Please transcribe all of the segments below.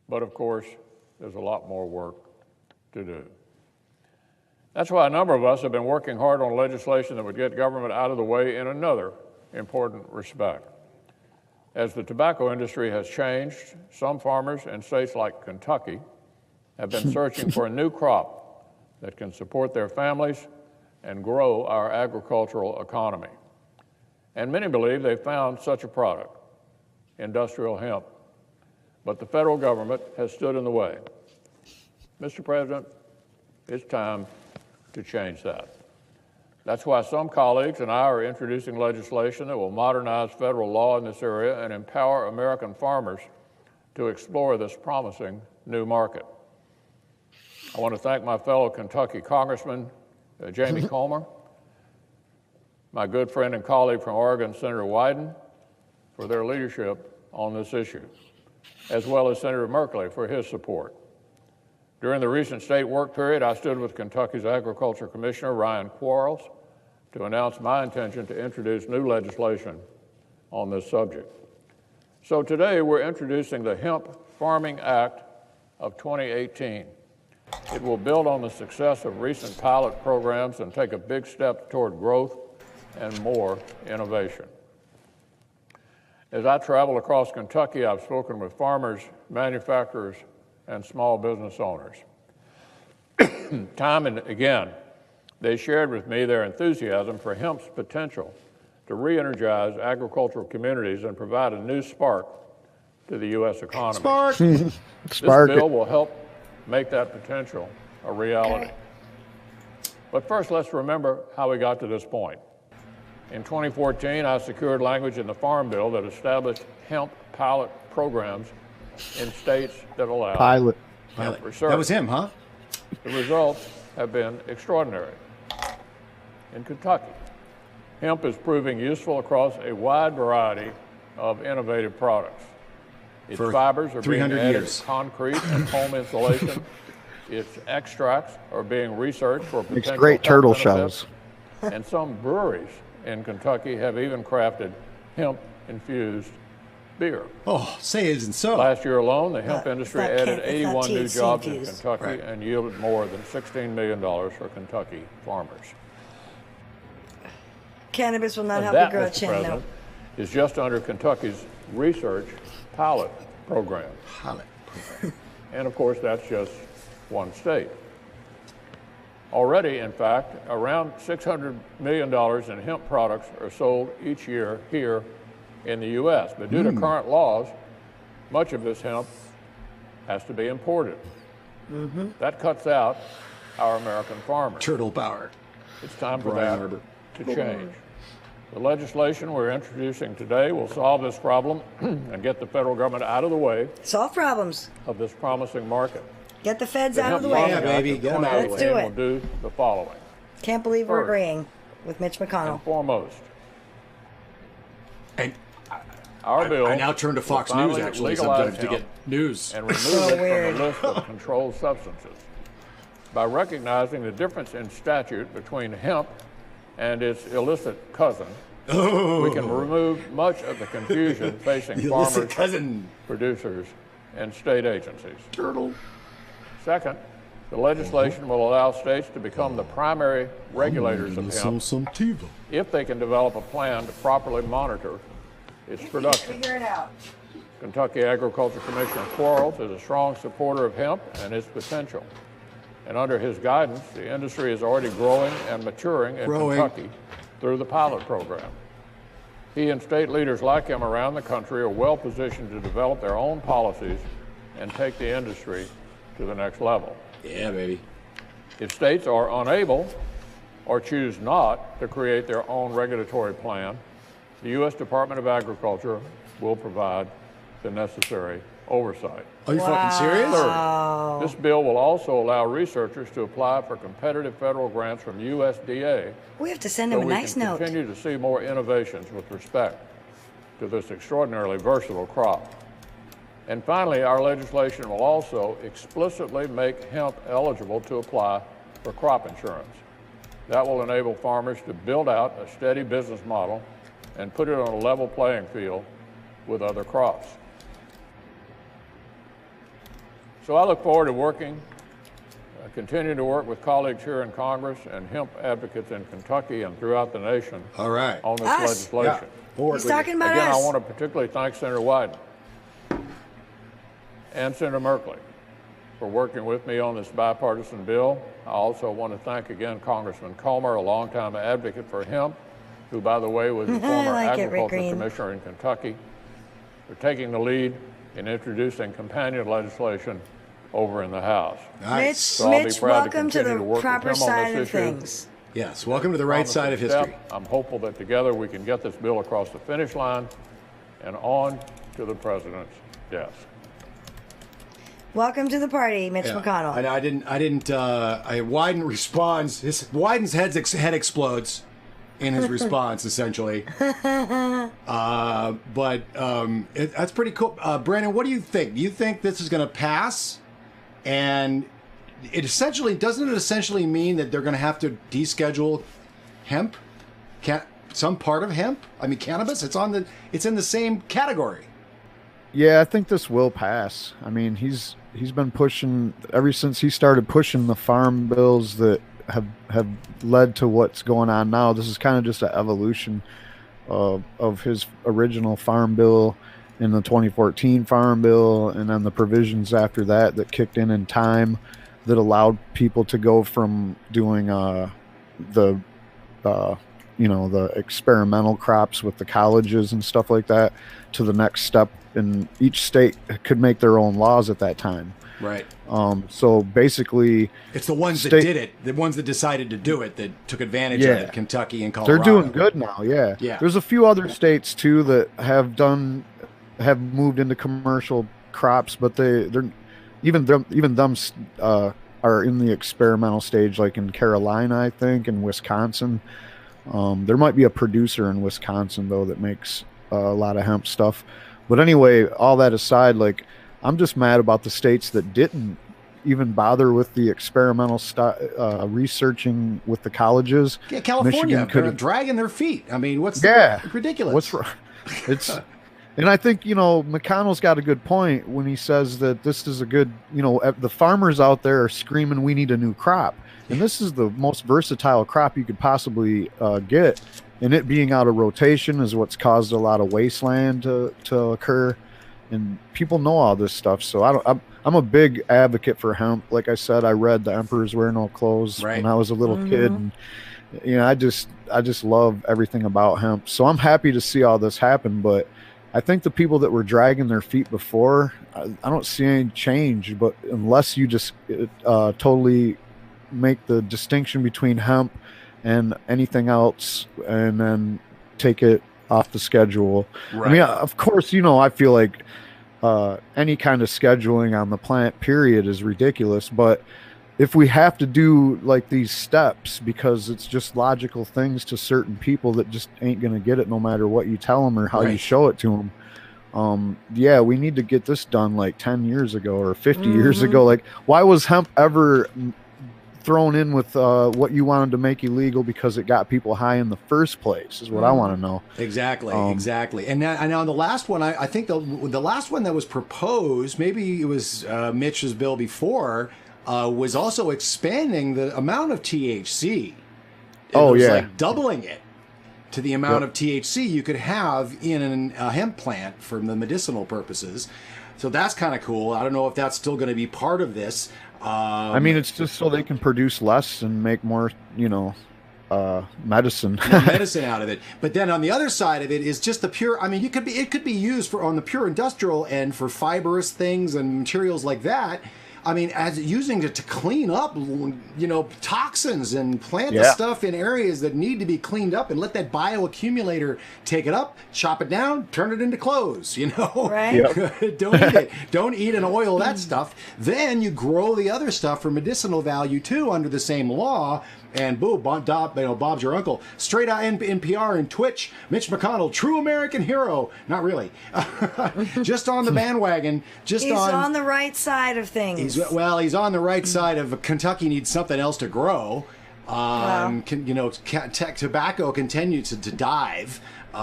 But of course, there's a lot more work to do. That's why a number of us have been working hard on legislation that would get government out of the way in another important respect. As the tobacco industry has changed, some farmers in states like Kentucky have been searching for a new crop that can support their families and grow our agricultural economy. And many believe they've found such a product, industrial hemp. But the federal government has stood in the way. Mr. President, it's time to change that. That's why some colleagues and I are introducing legislation that will modernize federal law in this area and empower American farmers to explore this promising new market. I want to thank my fellow Kentucky Congressman, Jamie Comer, my good friend and colleague from Oregon, Senator Wyden, for their leadership on this issue, as well as Senator Merkley for his support. During the recent state work period, I stood with Kentucky's Agriculture Commissioner, Ryan Quarles, to announce my intention to introduce new legislation on this subject. So today, we're introducing the Hemp Farming Act of 2018. It will build on the success of recent pilot programs and take a big step toward growth and more innovation. As I travel across Kentucky, I've spoken with farmers, manufacturers, and small business owners. Time and again, they shared with me their enthusiasm for hemp's potential to re-energize agricultural communities and provide a new spark to the U.S. economy. Spark! This Spark bill will help make that potential a reality. But first, let's remember how we got to this point. In 2014, I secured language in the Farm Bill that established hemp pilot programs in states that allow hemp research. That was him, huh? The results have been extraordinary. In Kentucky, hemp is proving useful across a wide variety of innovative products. Its fibers are being added to concrete and home insulation. Its extracts are being researched for potential Makes great turtle benefits. shells. And some breweries in Kentucky have even crafted hemp-infused beer. Oh, say it isn't so. Last year alone, the hemp industry added 81 new jobs in Kentucky and yielded more than $16 million for Kentucky farmers. Cannabis will not help That, you grow a Mr. chin, President, though. is just under Kentucky's research pilot program. And of course, that's just one state. Already, in fact, around $600 million in hemp products are sold each year here in the U.S. But due to current laws, much of this hemp has to be imported. That cuts out our American farmers. Turtle power. It's time for that to change. The legislation we're introducing today will solve this problem and get the federal government out of the way. Solve problems. Of this promising market. Get the feds out of the way. Yeah, baby. Get them out of the Let's do way. it. Will do the following. Can't believe we're First, agreeing with Mitch McConnell. And foremost, And our bill I now turn to Fox will News, finally actually, legalize sometimes to get hemp news. and remove So it weird. from the list of controlled substances. By recognizing the difference in statute between hemp and its illicit cousin, we can remove much of the confusion facing farmers, producers, and state agencies. Turtle. Second, the legislation will allow states to become the primary regulators of hemp if they can develop a plan to properly monitor its production. Figure it out. Kentucky Agriculture Commissioner Quarles is a strong supporter of hemp and its potential. And under his guidance, the industry is already growing and maturing in Kentucky through the pilot program. He and state leaders like him around the country are well positioned to develop their own policies and take the industry to the next level. Yeah, baby. If states are unable or choose not to create their own regulatory plan, the U.S. Department of Agriculture will provide the necessary oversight. Are you fucking serious? Third, this bill will also allow researchers to apply for competitive federal grants from USDA. We have to send him a nice So we can note. continue to see more innovations with respect to this extraordinarily versatile crop. And finally, our legislation will also explicitly make hemp eligible to apply for crop insurance. That will enable farmers to build out a steady business model and put it on a level playing field with other crops. So I look forward to continuing to work with colleagues here in Congress and hemp advocates in Kentucky and throughout the nation All right. on this Us. legislation. We'll work He's with you. talking about Again, us. I want to particularly thank Senator Wyden and Senator Merkley for working with me on this bipartisan bill. I also want to thank again Congressman Comer, a longtime advocate for hemp, who, by the way, was the former like it, Rick agriculture Green. commissioner in Kentucky, for taking the lead in introducing companion legislation over in the House. Nice. So I'll be Mitch, proud to welcome to continue the to work with proper him on side this of issue. things. Yes. Welcome to the right side of Promising history. step. I'm hopeful that together we can get this bill across the finish line and on to the president's desk. Welcome to the party, Mitch McConnell. Wyden responds. Wyden's head explodes in his response, essentially. That's pretty cool. Brandon, what do you think? Do you think this is going to pass? And doesn't it essentially mean that they're going to have to deschedule hemp? Some part of hemp? I mean, cannabis. It's in the same category. Yeah, I think this will pass. I mean, he's been pushing ever since he started pushing the farm bills that have led to what's going on now. This is kind of just an evolution of his original farm bill in the 2014 farm bill, and then the provisions after that kicked in time that allowed people to go from doing the experimental crops with the colleges and stuff like that to the next step. And each state could make their own laws at that time. Right. So basically, it's the ones that did it, the ones that decided to do it, that took advantage of it. Kentucky and Colorado. They're doing good now. Yeah. There's a few other states too that have moved into commercial crops, but they're even them are in the experimental stage, like in Carolina, I think, and Wisconsin. There might be a producer in Wisconsin though that makes a lot of hemp stuff. But anyway, all that aside, like, I'm just mad about the states that didn't even bother with the experimental researching with the colleges. Yeah, California, they're dragging their feet. I mean, ridiculous? What's wrong? And I think, McConnell's got a good point when he says that this is a good, the farmers out there are screaming, we need a new crop. And this is the most versatile crop you could possibly get. And it being out of rotation is what's caused a lot of wasteland to occur. And people know all this stuff. So I'm a big advocate for hemp. Like I said, I read The Emperor's Wear No Clothes when I was a little kid. And, I just love everything about hemp. So I'm happy to see all this happen. But I think the people that were dragging their feet before, I don't see any change. But unless you just totally make the distinction between hemp and anything else, and then take it off the schedule. Right. I mean, of course, I feel like any kind of scheduling on the plant period is ridiculous, but if we have to do like these steps because it's just logical things to certain people that just ain't going to get it no matter what you tell them or how you show it to them, we need to get this done like 10 years ago or 50 years ago. Like, why was hemp ever thrown in with what you wanted to make illegal because it got people high in the first place is what I want to know. Exactly. And now the last one, I think the last one that was proposed, maybe it was Mitch's bill before, was also expanding the amount of THC. It was like doubling it to the amount of THC you could have in a hemp plant for the medicinal purposes. So that's kind of cool. I don't know if that's still going to be part of this. I mean, it's just so they can produce less and make more, medicine. Medicine out of it. But then on the other side of it is just the pure. I mean, it could be used on the pure industrial end for fibrous things and materials like that. I mean, as using it to clean up, toxins and plant the stuff in areas that need to be cleaned up, and let that bioaccumulator take it up, chop it down, turn it into clothes. Right? Yep. Don't eat it. Don't eat and oil that stuff. Then you grow the other stuff for medicinal value too under the same law. And boom, Bob's your uncle. Straight out NPR and Twitch. Mitch McConnell, true American hero. Not really. Just on the bandwagon. He's on the right side of things. He's on the right side of Kentucky needs something else to grow. Tobacco continues to dive.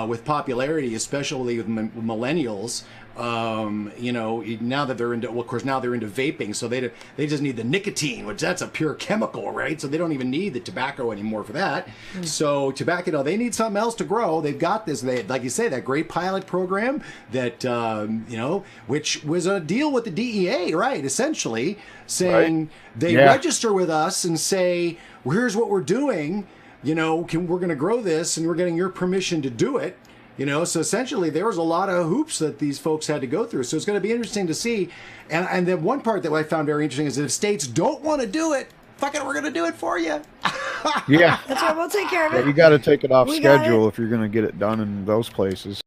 with popularity, especially with millennials. Now that they're into, well, of course, now they're into vaping, so they just need the nicotine, which that's a pure chemical, right? So they don't even need the tobacco anymore for that. So tobacco, they need something else to grow. They've got this, like you say, that great pilot program that, which was a deal with the DEA, right? Essentially saying they register with us and say, well, here's what we're doing. We're going to grow this, and we're getting your permission to do it. So essentially there was a lot of hoops that these folks had to go through. So it's going to be interesting to see. And then one part that I found very interesting is that if states don't want to do it, fuck it, we're going to do it for you. Yeah. That's right. We'll take care of it. You got to take it off We got schedule if you're going to get it done in those places.